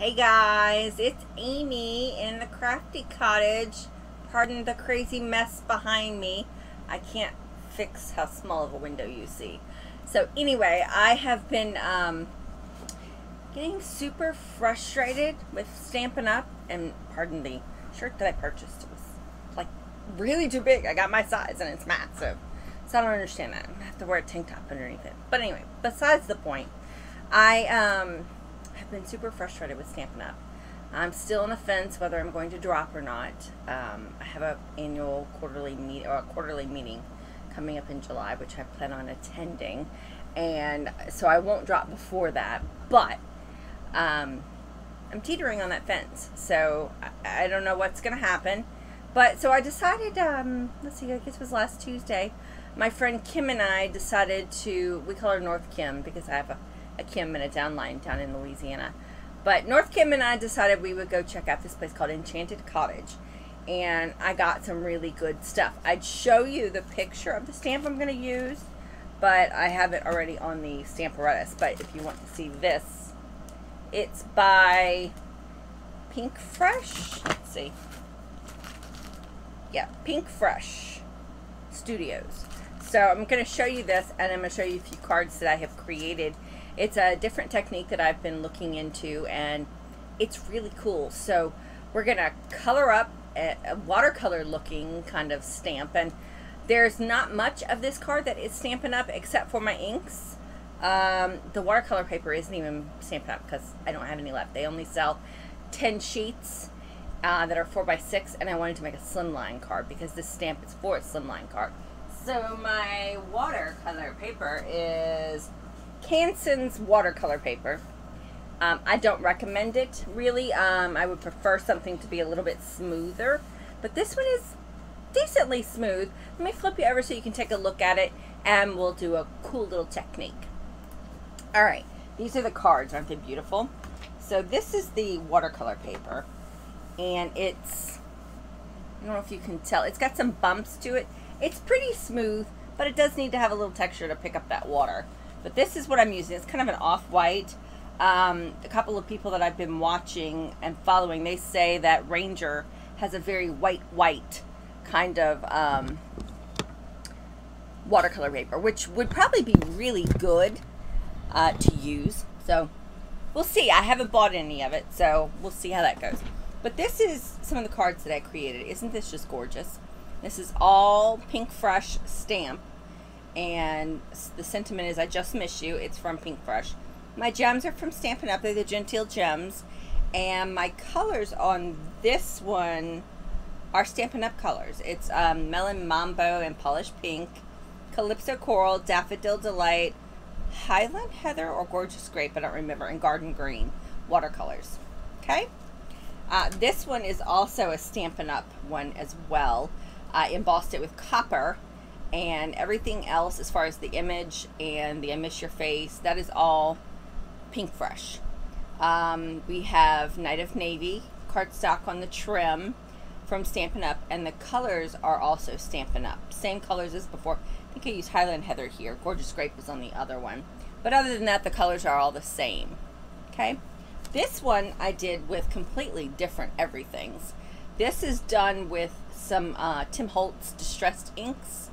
Hey guys, it's Amy in the crafty cottage. Pardon the crazy mess behind me. I can't fix how small of a window you see. So anyway, I have been getting super frustrated with Stampin' Up, and pardon the shirt that I purchased. It was like really too big. I got my size and it's massive. So I don't understand that. I'm gonna have to wear a tank top underneath it. But anyway, besides the point, I have been super frustrated with Stampin' Up. I'm still on the fence whether I'm going to drop or not. I have a annual quarterly meeting coming up in July, which I plan on attending, and so I won't drop before that. But I'm teetering on that fence, so I don't know what's going to happen. But so I decided, let's see, I guess it was last Tuesday, my friend Kim and I decided to, we call her North Kim because I have a Kim and a downline down in Louisiana. But North Kim and I decided we would go check out this place called Enchanted Cottage. And I got some really good stuff. I'd show you the picture of the stamp I'm going to use, but I have it already on the Stamparatus. But if you want to see this, it's by Pink Fresh. Let's see. Yeah, Pink Fresh Studios. So I'm going to show you this, and I'm going to show you a few cards that I have created. It's a different technique that I've been looking into, and it's really cool. So we're going to color up a watercolor looking kind of stamp, and there's not much of this card that is Stampin' Up except for my inks. The watercolor paper isn't even Stampin' Up because I don't have any left. They only sell 10 sheets that are 4x6, and I wanted to make a slimline card because this stamp is for a slimline card. So my watercolor paper is Canson's watercolor paper. I don't recommend it really. I would prefer something to be a little bit smoother, but this one is decently smooth. Let me flip you over so you can take a look at it, and we'll do a cool little technique. All right, these are the cards. Aren't they beautiful? So this is the watercolor paper, and it's, I don't know if you can tell, it's got some bumps to it. It's pretty smooth, but it does need to have a little texture to pick up that water. But this is what I'm using. It's kind of an off-white. A couple of people that I've been watching and following, they say that Ranger has a very white kind of watercolor paper, which would probably be really good to use. So we'll see. I haven't bought any of it, so we'll see how that goes. But this is some of the cards that I created. Isn't this just gorgeous? This is all Pink Fresh stamp. And the sentiment is, I just miss you. It's from Pink Fresh. My gems are from Stampin' Up. They're the Genteel Gems. And my colors on this one are Stampin' Up colors. It's Melon Mambo and Polished Pink, Calypso Coral, Daffodil Delight, Highland Heather or Gorgeous Grape, I don't remember, and Garden Green watercolors. Okay? This one is also a Stampin' Up one as well. I embossed it with copper. And everything else, as far as the image and the I Miss Your Face, that is all Pink Fresh. We have Night of Navy cardstock on the trim from Stampin' Up, and the colors are also Stampin' Up. Same colors as before. I think I used Highland Heather here. Gorgeous Grape was on the other one. But other than that, the colors are all the same. Okay? This one I did with completely different everythings. This is done with some Tim Holtz Distressed Inks.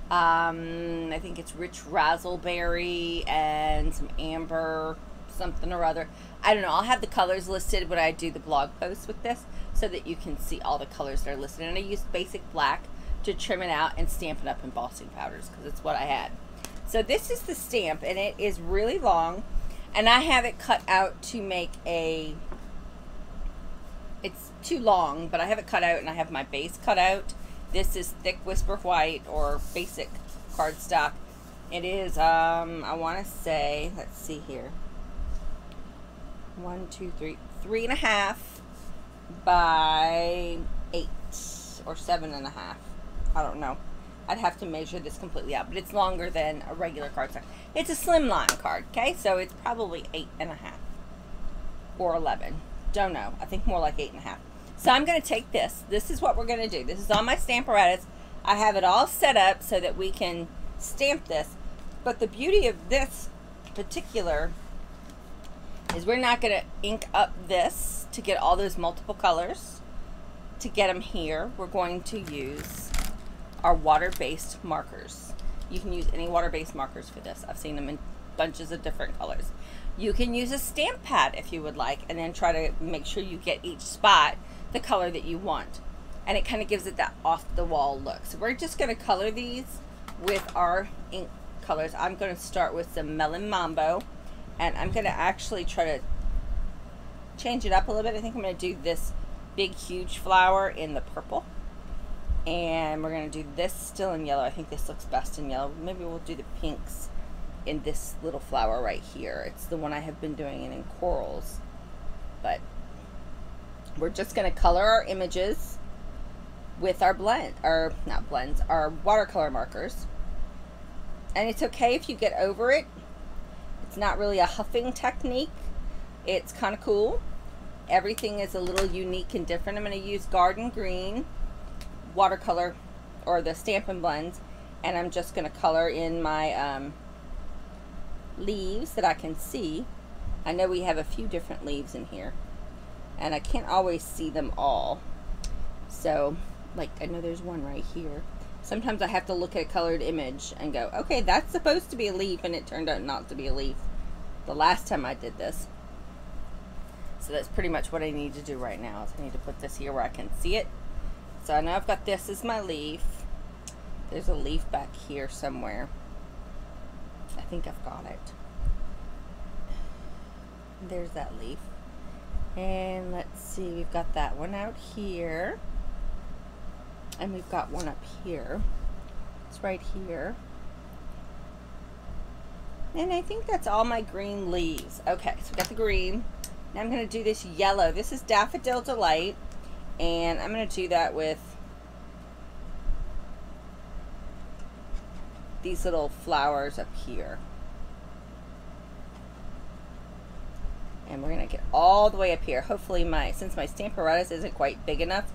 I think it's Rich Razzleberry and some amber something or other. I don't know. I'll have the colors listed when I do the blog post with this so that you can see all the colors that are listed. And I used basic black to trim it out and Stampin' Up embossing powders because it's what I had. So this is the stamp, and it is really long, and I have it cut out to make a, it's too long, but I have it cut out and I have my base cut out. This is thick Whisper White or basic cardstock. It is, I want to say, let's see here, 1, 2, 3, 3.5 by 8 or 7.5. I don't know. I'd have to measure this completely out, but it's longer than a regular cardstock. It's a slimline card, okay? So it's probably 8.5 or 11. Don't know. I think more like 8.5. So I'm going to take this. This is what we're going to do. This is on my Stamparatus. I have it all set up so that we can stamp this. But the beauty of this particular is we're not going to ink up this to get all those multiple colors. To get them here, we're going to use our water-based markers. You can use any water-based markers for this. I've seen them in bunches of different colors. You can use a stamp pad if you would like, and then try to make sure you get each spot the color that you want. And it kind of gives it that off-the-wall look. So we're just going to color these with our ink colors. I'm going to start with some Melon Mambo, and I'm going to actually try to change it up a little bit. I think I'm going to do this big huge flower in the purple, and we're going to do this still in yellow. I think this looks best in yellow. Maybe we'll do the pinks in this little flower right here. It's the one I have been doing in corals, but we're just going to color our images with our our watercolor markers. And it's okay if you get over it. It's not really a huffing technique. It's kind of cool. Everything is a little unique and different. I'm going to use Garden Green watercolor, or the Stampin' Blends, and I'm just going to color in my leaves that I can see. I know we have a few different leaves in here, and I can't always see them all. So, like, I know there's one right here. Sometimes I have to look at a colored image and go, okay, that's supposed to be a leaf, and it turned out not to be a leaf the last time I did this. So that's pretty much what I need to do right now, is I need to put this here where I can see it. So I know I've got this as my leaf. There's a leaf back here somewhere. I think I've got it. There's that leaf. And let's see, we've got that one out here. And we've got one up here. It's right here. And I think that's all my green leaves. Okay, so we got the green. Now I'm going to do this yellow. This is Daffodil Delight, and I'm going to do that with these little flowers up here. And we're going to get all the way up here. Hopefully since my Stamparatus isn't quite big enough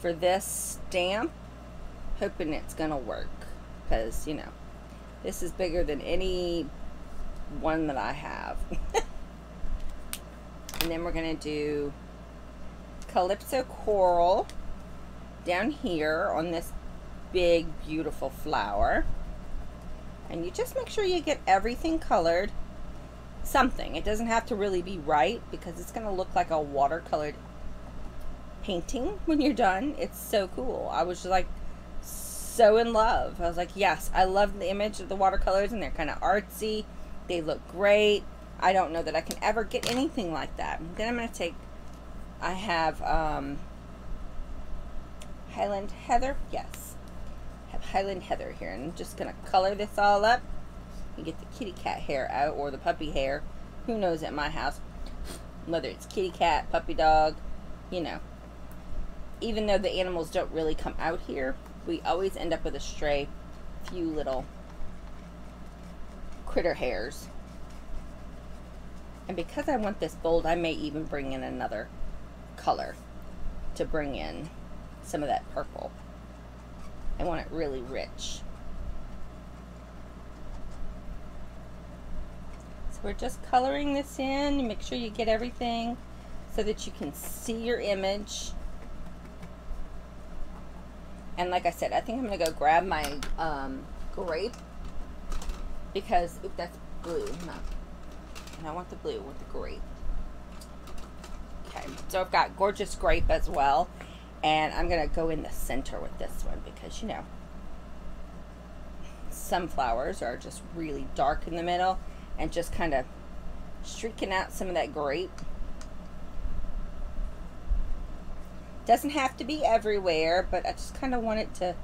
for this stamp, hoping it's going to work, because, you know, this is bigger than any one that I have. And then we're going to do Calypso Coral down here on this big, beautiful flower. And you just make sure you get everything colored. Something. It doesn't have to really be right, because it's going to look like a watercolored painting when you're done. It's so cool. I was just like so in love. I was like, yes, I love the image of the watercolors, and they're kind of artsy. They look great. I don't know that I can ever get anything like that. Then I'm going to take, I have Highland Heather. Yes. I have Highland Heather here. And I'm just going to color this all up. You get the kitty cat hair out, or the puppy hair. Who knows at my house. Whether it's kitty cat, puppy dog, you know. Even though the animals don't really come out here, we always end up with a stray few little critter hairs. And because I want this bold, I may even bring in another color to bring in some of that purple. I want it really rich. So we're just coloring this in. You make sure you get everything so that you can see your image. And like I said, I think I'm going to go grab my grape, because, oop, that's blue. No. And I want the blue with the grape. Okay, so I've got gorgeous grape as well. And I'm going to go in the center with this one, because, you know, some flowers are just really dark in the middle, and just kind of streaking out some of that grape. Doesn't have to be everywhere, but I just kind of want it to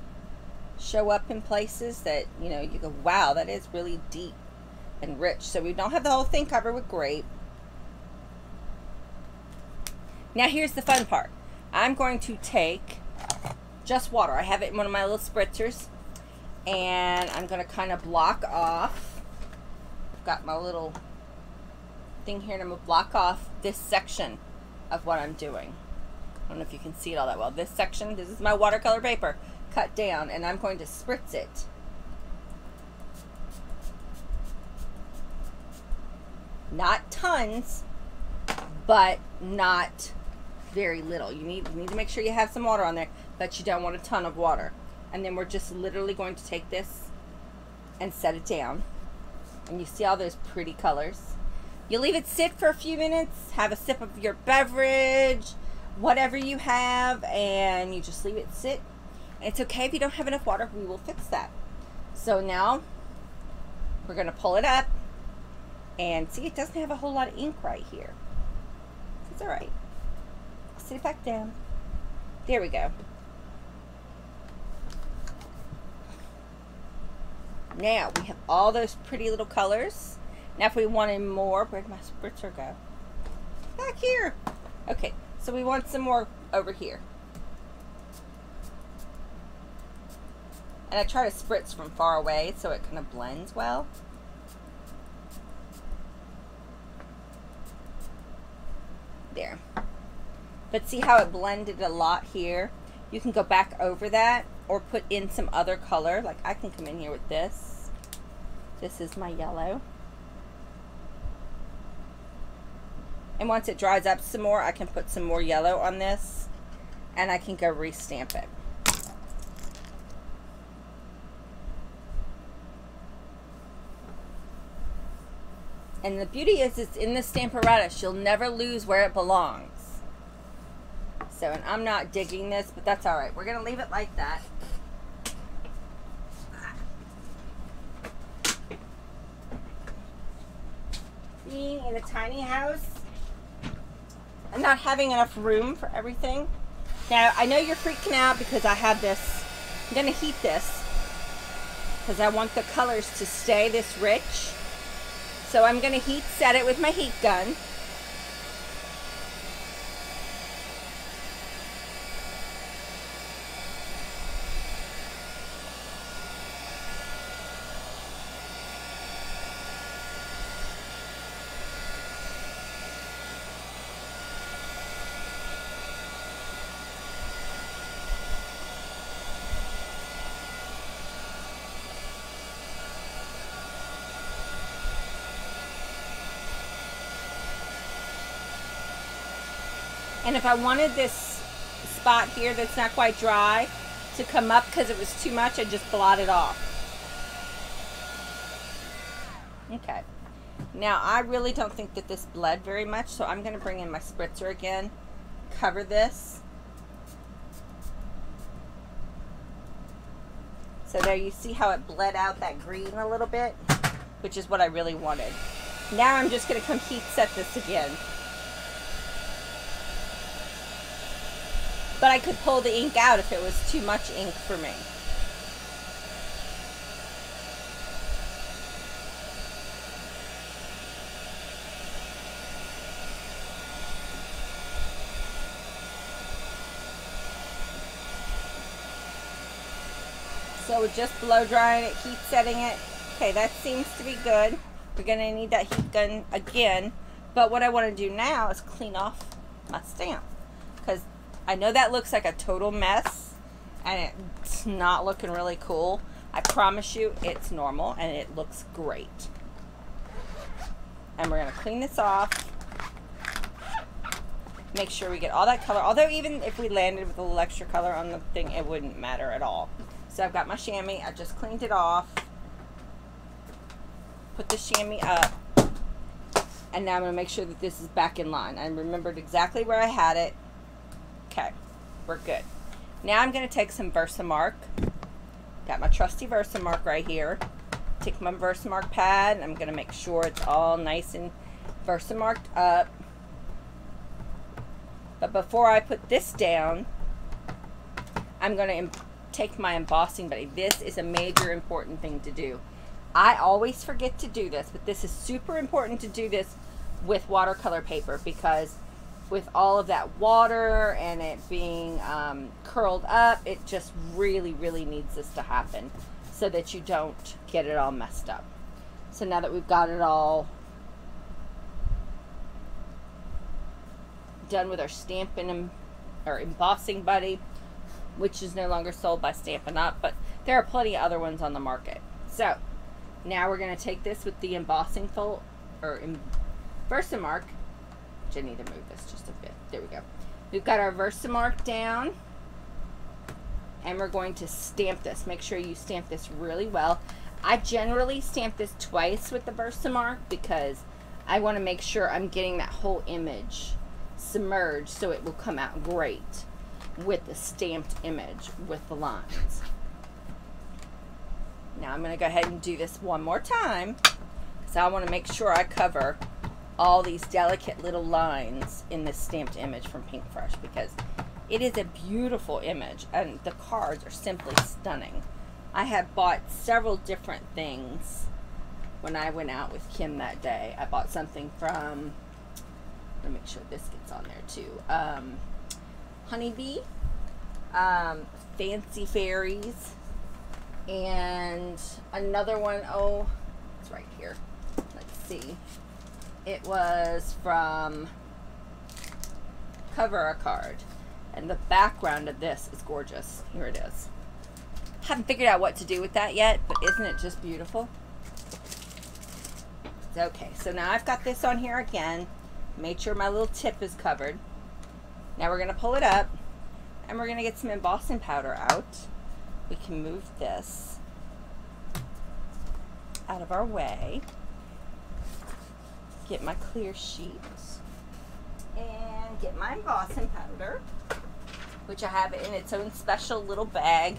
show up in places that, you know, you go, wow, that is really deep and rich. So we don't have the whole thing covered with grape. Now here's the fun part. I'm going to take just water. I have it in one of my little spritzers, and I'm going to kind of block off. I've got my little thing here, and I'm going to block off this section of what I'm doing. I don't know if you can see it all that well. This section, this is my watercolor paper cut down, and I'm going to spritz it. Not tons, but not very little. You need to make sure you have some water on there, but you don't want a ton of water. And then we're just literally going to take this and set it down. And you see all those pretty colors. You leave it sit for a few minutes, have a sip of your beverage, whatever you have, and you just leave it sit. And it's okay if you don't have enough water, we will fix that. So now we're gonna pull it up and see, it doesn't have a whole lot of ink right here. It's all right. Sit it back down. There we go. Now we have all those pretty little colors. Now if we wanted more, where'd my spritzer go? Back here. Okay, so we want some more over here. And I try to spritz from far away so it kind of blends well. There. But see how it blended a lot here? You can go back over that or put in some other color. Like I can come in here with this. This is my yellow. And once it dries up some more, I can put some more yellow on this and I can go re-stamp it. And the beauty is it's in the Stamparatus. You'll never lose where it belongs. So, and I'm not digging this, but that's all right. We're going to leave it like that. Being in a tiny house and not having enough room for everything. Now, I know you're freaking out because I have this. I'm going to heat this because I want the colors to stay this rich. So I'm going to heat set it with my heat gun. And if I wanted this spot here that's not quite dry to come up because it was too much, I just blot it off. Okay. Now, I really don't think that this bled very much, so I'm going to bring in my spritzer again, cover this. So there you see how it bled out that green a little bit, which is what I really wanted. Now I'm just going to come heat set this again. But I could pull the ink out if it was too much ink for me. So we're just blow drying it, heat setting it. Okay, that seems to be good. We're gonna need that heat gun again. But what I wanna do now is clean off my stamp. Because I know that looks like a total mess and it's not looking really cool. I promise you it's normal and it looks great. And we're gonna clean this off. Make sure we get all that color. Although even if we landed with a little extra color on the thing, it wouldn't matter at all. So I've got my chamois, I just cleaned it off. Put the chamois up. And now I'm gonna make sure that this is back in line. I remembered exactly where I had it. Okay, we're good. Now I'm going to take some Versamark. Got my trusty Versamark right here. Take my Versamark pad and I'm going to make sure it's all nice and Versamarked up. But before I put this down, I'm going to take my embossing buddy. This is a major important thing to do. I always forget to do this, but this is super important to do this with watercolor paper because with all of that water and it being curled up, it just really, really needs this to happen so that you don't get it all messed up. So now that we've got it all done with our Stampin' or Embossing Buddy, which is no longer sold by Stampin' Up, but there are plenty of other ones on the market. So now we're going to take this with the embossing fold or Versamark which I need to move this just a bit. There we go. We've got our Versamark down, and we're going to stamp this. Make sure you stamp this really well. I generally stamp this twice with the Versamark because I want to make sure I'm getting that whole image submerged so it will come out great with the stamped image with the lines. Now I'm going to go ahead and do this one more time because I want to make sure I cover all these delicate little lines in this stamped image from Pink Fresh, because it is a beautiful image and the cards are simply stunning. I have bought several different things when I went out with Kim that day. I bought something from, let me make sure this gets on there too, Honeybee, Fancy Fairies, and another one, oh, it's right here. Let's see. It was from Cover a Card, and the background of this is gorgeous. Here it is. Haven't figured out what to do with that yet, but isn't it just beautiful? Okay, so now I've got this on here again. Made sure my little tip is covered. Now we're going to pull it up, and we're going to get some embossing powder out. We can move this out of our way. Get my clear sheet and get my embossing powder, which I have in its own special little bag,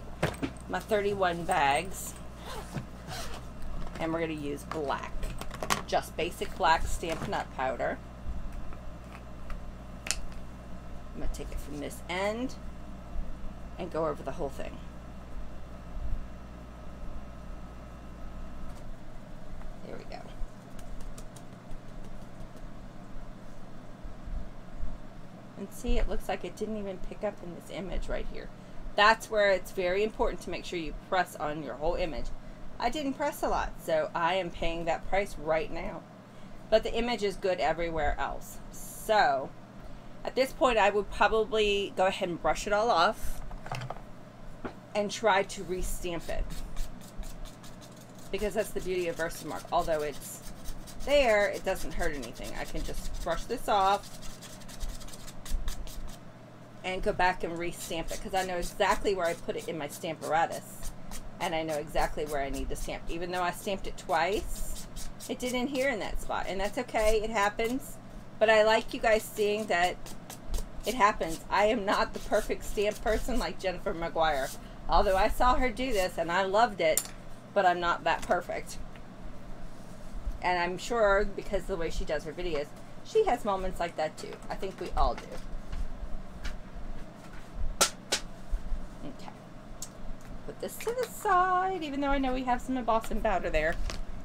my 31 bags. And we're going to use black, just basic black Stampin' Up powder. I'm going to take it from this end and go over the whole thing. There we go. And see, it looks like it didn't even pick up in this image right here. That's where it's very important to make sure you press on your whole image. I didn't press a lot, so I am paying that price right now. But the image is good everywhere else. So, at this point, I would probably go ahead and brush it all off and try to re-stamp it. Because that's the beauty of Versamark. Although it's there, it doesn't hurt anything. I can just brush this off and go back and re-stamp it, because I know exactly where I put it in my Stamparatus, and I know exactly where I need to stamp. Even though I stamped it twice, it didn't adhere in that spot, and that's okay. It happens. But I like you guys seeing that it happens. I am not the perfect stamp person like Jennifer McGuire, although I saw her do this and I loved it, but I'm not that perfect. And I'm sure because of the way she does her videos, she has moments like that too. I think we all do. Okay. Put this to the side, even though I know we have some embossing powder there.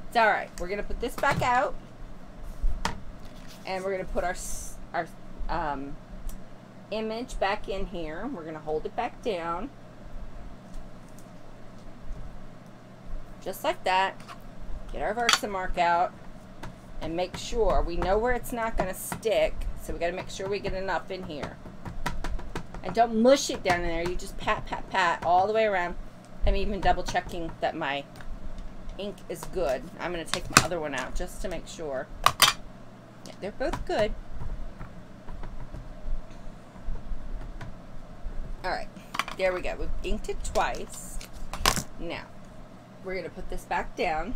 It's alright. We're going to put this back out. And we're going to put our image back in here. We're going to hold it back down. Just like that. Get our Versamark out. And make sure, we know where it's not going to stick. So we got to make sure we get enough in here. And don't mush it down in there. You just pat, pat, pat all the way around. I'm even double checking that my ink is good. I'm going to take my other one out just to make sure. Yeah, they're both good. Alright, there we go. We've inked it twice. Now, we're going to put this back down.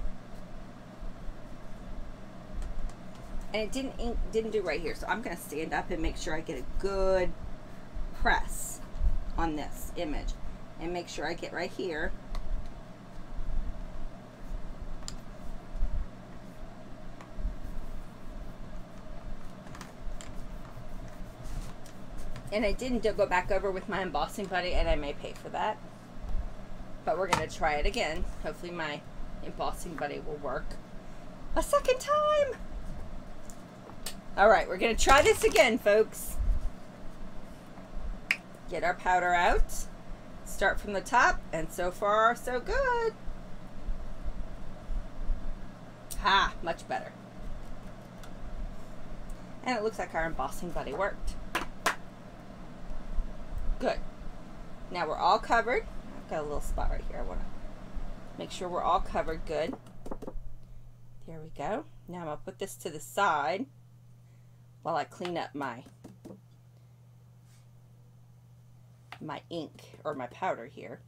And it didn't do right here, so I'm going to stand up and make sure I get a good press on this image. And make sure I get right here. And I didn't go back over with my embossing buddy, and I may pay for that. But we're going to try it again. Hopefully my embossing buddy will work a second time. Alright, we're going to try this again, folks. Get our powder out. Start from the top, and so far, so good. Ha! Much better. And it looks like our embossing buddy worked. Good. Now we're all covered. I've got a little spot right here. I want to make sure we're all covered good. There we go. Now I'm going to put this to the side. while I clean up my ink or my powder here.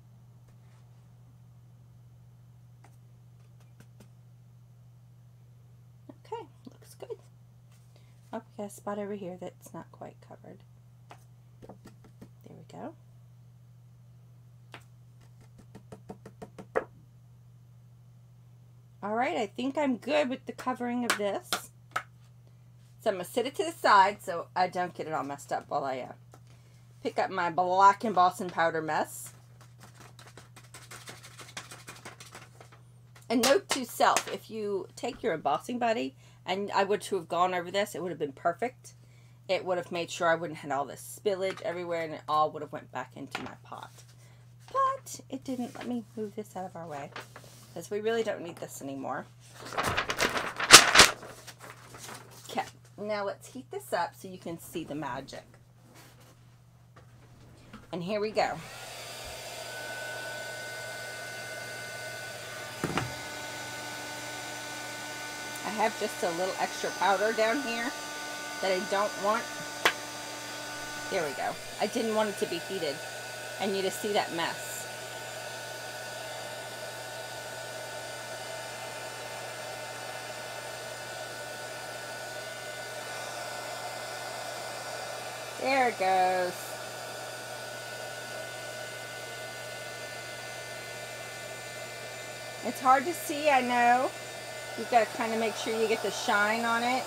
Okay, looks good. Oh, we got a spot over here that's not quite covered. There we go. All right, I think I'm good with the covering of this. So I'm going to set it to the side so I don't get it all messed up while I pick up my black embossing powder mess. And note to self, if you take your embossing buddy, and I would to have gone over this, it would have been perfect. It would have made sure I wouldn't have had all this spillage everywhere, and it all would have went back into my pot. But it didn't. Let me move this out of our way, because we really don't need this anymore. Okay, now let's heat this up so you can see the magic. And here we go. I have just a little extra powder down here that I don't want. There we go. I didn't want it to be heated and you to see that mess. There it goes. It's hard to see, I know. You've got to kind of make sure you get the shine on it.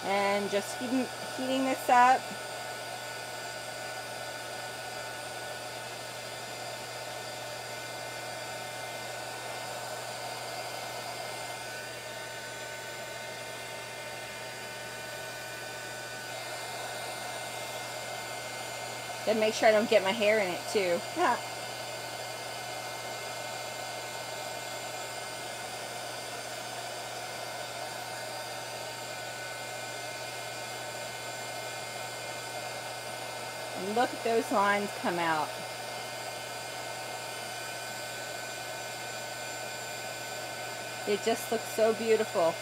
And just heating this up. Then make sure I don't get my hair in it too. Yeah. And look at those lines come out. It just looks so beautiful.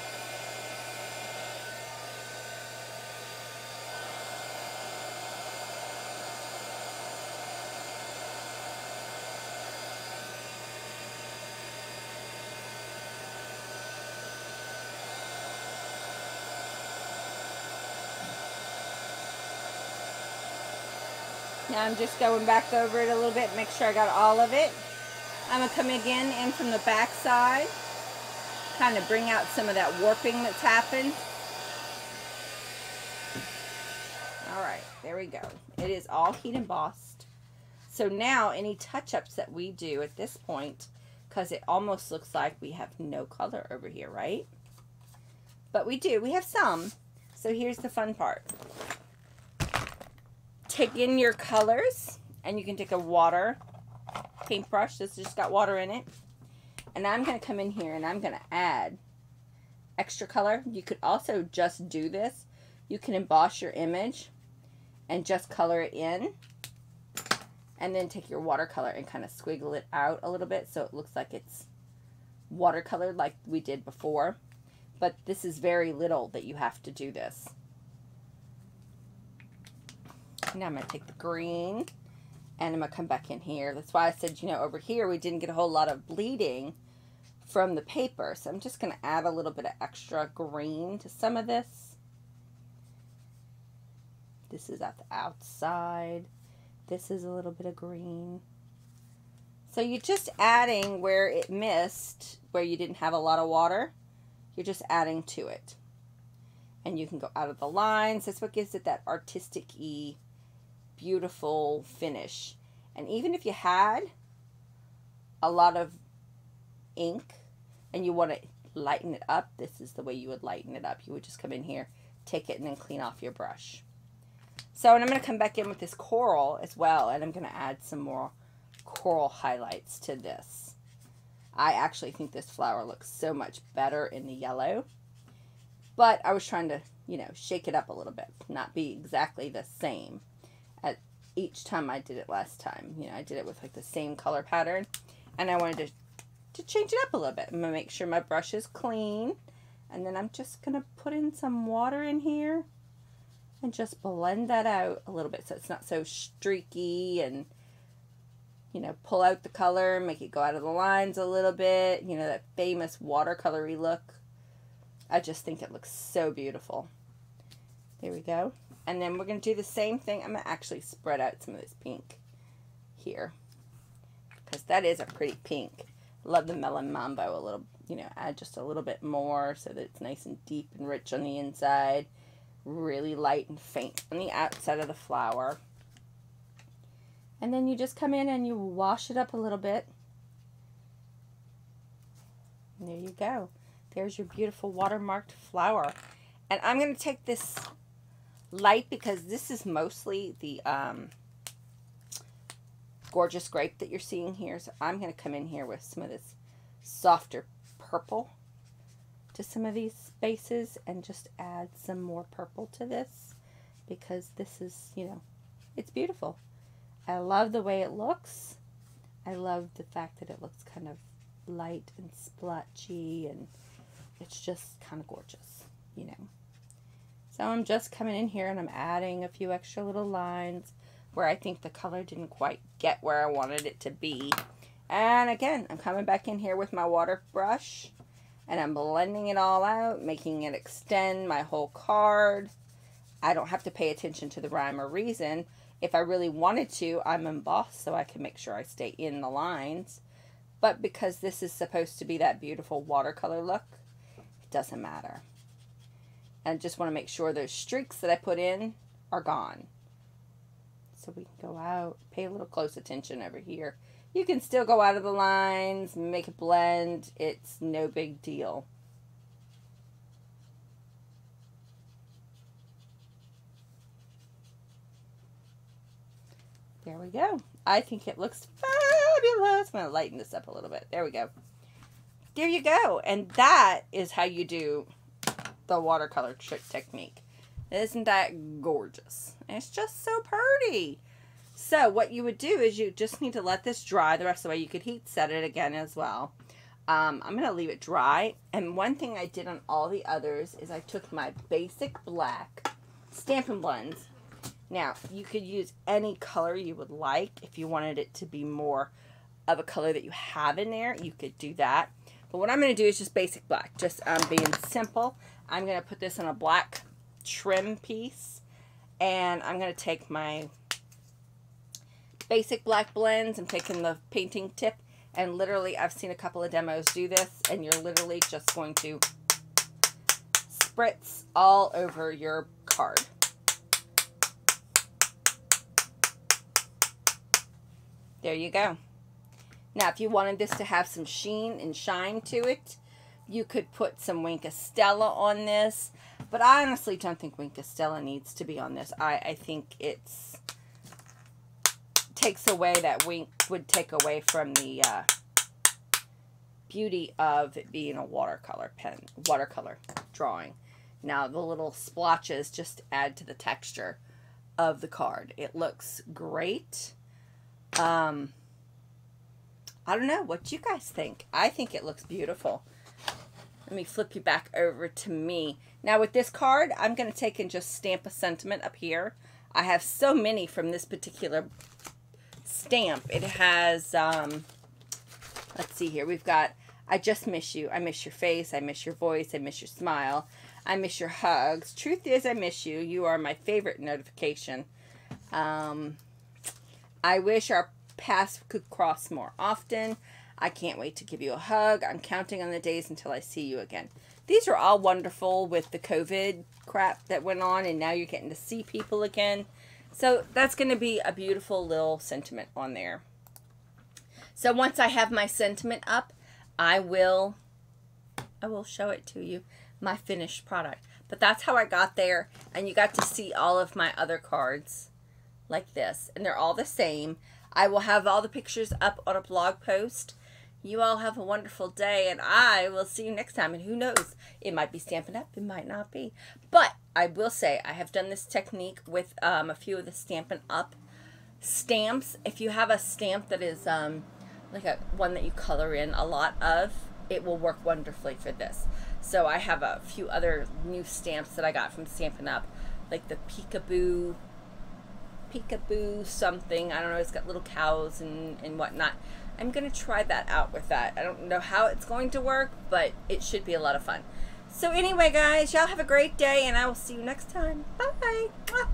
Now I'm just going back over it a little bit, make sure I got all of it. I'm going to come again in from the back side, kind of bring out some of that warping that's happened. Alright, there we go. It is all heat embossed. So now any touch-ups that we do at this point, because it almost looks like we have no color over here, right? But we do, we have some. So here's the fun part. Take in your colors, and you can take a water paintbrush. This just got water in it. And I'm going to come in here and I'm going to add extra color. You could also just do this. You can emboss your image and just color it in. And then take your watercolor and kind of squiggle it out a little bit so it looks like it's watercolored like we did before. But this is very little that you have to do this. Now I'm going to take the green and I'm going to come back in here. That's why I said, you know, over here we didn't get a whole lot of bleeding from the paper. So I'm just going to add a little bit of extra green to some of this. This is at the outside. This is a little bit of green. So you're just adding where it missed, where you didn't have a lot of water. You're just adding to it. And you can go out of the lines. That's what gives it that artistic-y, beautiful finish. And even if you had a lot of ink and you want to lighten it up, this is the way you would lighten it up. You would just come in here, take it, and then clean off your brush. So, and I'm going to come back in with this coral as well, and I'm going to add some more coral highlights to this. I actually think this flower looks so much better in the yellow, but I was trying to, you know, shake it up a little bit, not be exactly the same at each time I did it last time. You know, I did it with like the same color pattern, And I wanted to change it up a little bit. I'm going to make sure my brush is clean. And then I'm just going to put in some water in here and just blend that out a little bit so it's not so streaky, and, you know, pull out the color, make it go out of the lines a little bit. You know, that famous watercolory look. I just think it looks so beautiful. There we go. And then we're going to do the same thing. I'm going to actually spread out some of this pink here, because that is a pretty pink. Love the Melon Mambo a little, you know, add just a little bit more so that it's nice and deep and rich on the inside. Really light and faint on the outside of the flower. And then you just come in and you wash it up a little bit. And there you go. There's your beautiful watermarked flower. And I'm going to take this light because this is mostly the gorgeous grape that you're seeing here. So I'm going to come in here with some of this softer purple to some of these spaces and just add some more purple to this, because this is, you know, it's beautiful. I love the way it looks. I love the fact that it looks kind of light and splotchy, and it's just kind of gorgeous, you know. So I'm just coming in here and I'm adding a few extra little lines where I think the color didn't quite get where I wanted it to be. And again, I'm coming back in here with my water brush and I'm blending it all out, making it extend my whole card. I don't have to pay attention to the rhyme or reason. If I really wanted to, I'm embossed so I can make sure I stay in the lines. But because this is supposed to be that beautiful watercolor look, it doesn't matter. And I just want to make sure those streaks that I put in are gone. So we can go out, pay a little close attention over here. You can still go out of the lines, make it blend. It's no big deal. There we go. I think it looks fabulous. I'm going to lighten this up a little bit. There we go. There you go. And that is how you do the watercolor trick technique. Isn't that gorgeous? It's just so pretty. So what you would do is you just need to let this dry the rest of the way. You could heat set it again as well. I'm going to leave it dry. And one thing I did on all the others is I took my basic black Stampin' Blends. Now, you could use any color you would like. If you wanted it to be more of a color that you have in there, you could do that. But what I'm going to do is just basic black. Just being simple. I'm going to put this on a black trim piece. And I'm going to take my basic black blends. I'm taking the painting tip. And literally, I've seen a couple of demos do this. And you're literally just going to spritz all over your card. There you go. Now, if you wanted this to have some sheen and shine to it, you could put some Wink Estella on this. But I honestly don't think Wink Estella needs to be on this. I think it's takes away that wink, would take away from the beauty of it being a watercolor drawing. Now, the little splotches just add to the texture of the card. It looks great. I don't know what you guys think. I think it looks beautiful. Let me flip you back over to me. Now with this card, I'm going to take and just stamp a sentiment up here. I have so many from this particular stamp. It has, let's see here. We've got, I just miss you. I miss your face. I miss your voice. I miss your smile. I miss your hugs. Truth is, I miss you. You are my favorite notification. I wish our paths could cross more often. I can't wait to give you a hug. I'm counting on the days until I see you again. These are all wonderful with the COVID crap that went on, and now you're getting to see people again. So that's going to be a beautiful little sentiment on there. So once I have my sentiment up, I will show it to you, my finished product. But that's how I got there, and you got to see all of my other cards like this, and they're all the same. I will have all the pictures up on a blog post. You all have a wonderful day, and I will see you next time. And who knows, it might be Stampin' Up, it might not be. But I will say I have done this technique with a few of the Stampin' Up stamps. If you have a stamp that is like a one that you color in a lot of, it will work wonderfully for this. So I have a few other new stamps that I got from Stampin' Up, like the peekaboo something. I don't know, it's got little cows and whatnot. I'm gonna try that out with that. I don't know how it's going to work, but it should be a lot of fun. So anyway, guys, y'all have a great day, and I will see you next time. Bye. Mwah.